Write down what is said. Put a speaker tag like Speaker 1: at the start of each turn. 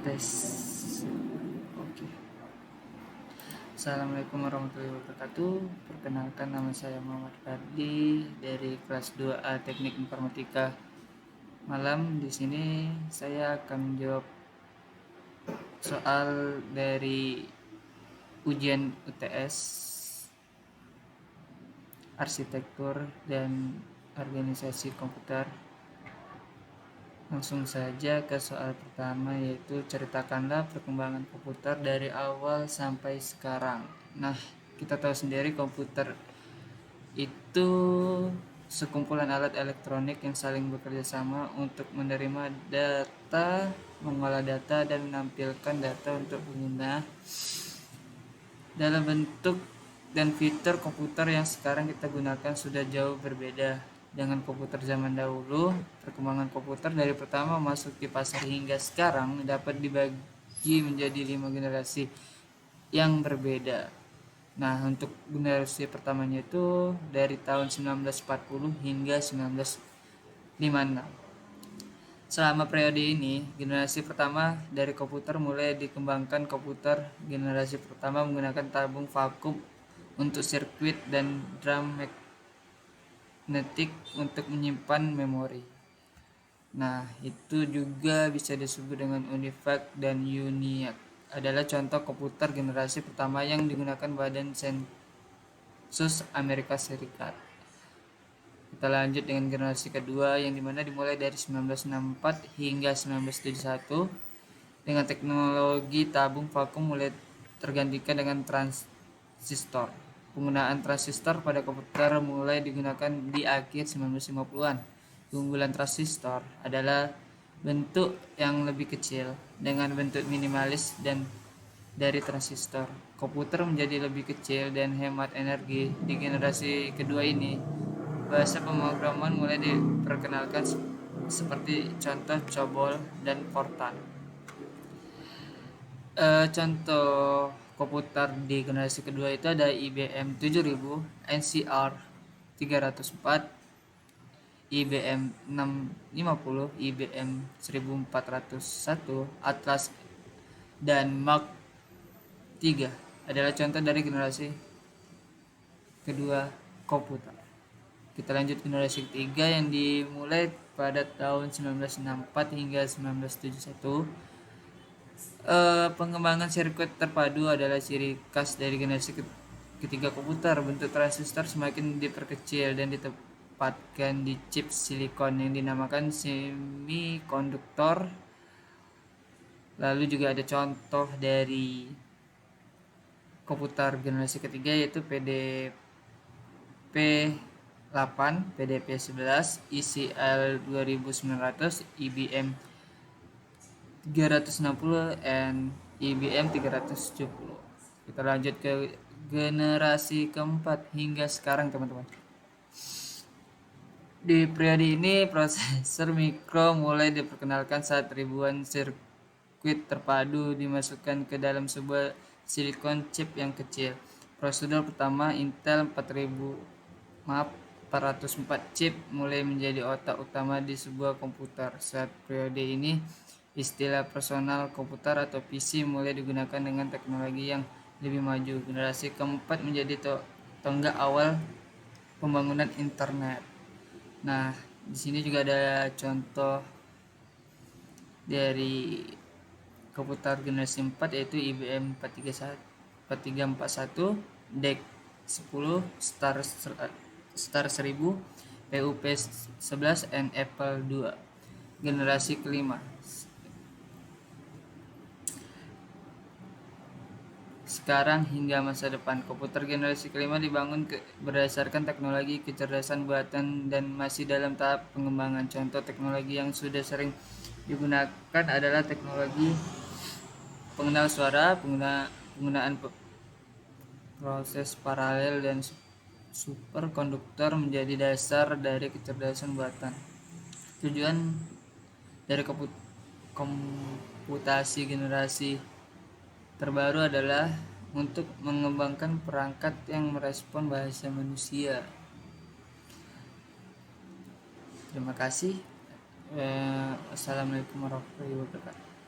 Speaker 1: Tes. Oke. Assalamualaikum warahmatullahi wabarakatuh. Perkenalkan, nama saya Muhammad Fardi dari kelas 2A Teknik Informatika. Malam di sini saya akan menjawab soal dari ujian UTS Arsitektur dan Organisasi Komputer. Langsung saja ke soal pertama, yaitu ceritakanlah perkembangan komputer dari awal sampai sekarang. Nah, kita tahu sendiri komputer itu sekumpulan alat elektronik yang saling bekerja sama untuk menerima data, mengolah data, dan menampilkan data untuk pengguna. Dalam bentuk dan fitur komputer yang sekarang kita gunakan sudah jauh berbeda dengan komputer zaman dahulu. Perkembangan komputer dari pertama masuk di pasar hingga sekarang dapat dibagi menjadi 5 generasi yang berbeda. Nah, untuk generasi pertamanya itu dari tahun 1940 hingga 1956. Selama periode ini, generasi pertama dari komputer mulai dikembangkan. Komputer generasi pertama menggunakan tabung vakum untuk sirkuit dan drum magnetik untuk menyimpan memori. Nah, itu juga bisa disebut dengan UNIVAC dan ENIAC. Adalah contoh komputer generasi pertama yang digunakan Badan Sensus Amerika Serikat. Kita lanjut dengan generasi kedua yang dimana dimulai dari 1964 hingga 1971 dengan teknologi tabung vakum mulai tergantikan dengan transistor. Penggunaan transistor pada komputer mulai digunakan di akhir 1950-an. Keunggulan transistor adalah bentuk yang lebih kecil dengan bentuk minimalis dan dari transistor. Komputer menjadi lebih kecil dan hemat energi. Di generasi kedua ini, bahasa pemrograman mulai diperkenalkan seperti contoh COBOL dan Fortran. Contoh komputer di generasi kedua itu ada IBM 7000, NCR 304, IBM 650, IBM 1401, Atlas, dan Mark 3 adalah contoh dari generasi kedua komputer. Kita lanjut generasi ketiga yang dimulai pada tahun 1964 hingga 1971. Pengembangan sirkuit terpadu adalah ciri khas dari generasi ketiga komputer. Bentuk transistor semakin diperkecil dan ditempatkan di chip silikon yang dinamakan semikonduktor. Lalu juga ada contoh dari komputer generasi ketiga yaitu PDP 8, PDP 11, ICL 2900, IBM 360, dan IBM 370. Kita lanjut ke generasi keempat hingga sekarang, teman-teman. Di periode ini prosesor mikro mulai diperkenalkan saat ribuan sirkuit terpadu dimasukkan ke dalam sebuah silikon chip yang kecil. Prosedur pertama Intel 404 chip mulai menjadi otak utama di sebuah komputer. Saat periode ini, istilah personal komputer atau PC mulai digunakan dengan teknologi yang lebih maju. Generasi keempat menjadi tonggak awal pembangunan internet. Nah, di sini juga ada contoh dari komputer generasi 4 yaitu IBM 4341, DEC 10, Star 1000, PUP 11, dan Apple II. Generasi kelima. Sekarang hingga masa depan, komputer generasi kelima dibangun berdasarkan teknologi kecerdasan buatan dan masih dalam tahap pengembangan. Contoh teknologi yang sudah sering digunakan adalah teknologi pengenal suara, penggunaan proses paralel, dan superkonduktor menjadi dasar dari kecerdasan buatan. Tujuan dari komputasi generasi terbaru adalah untuk mengembangkan perangkat yang merespon bahasa manusia. Terima kasih. Assalamualaikum warahmatullahi wabarakatuh.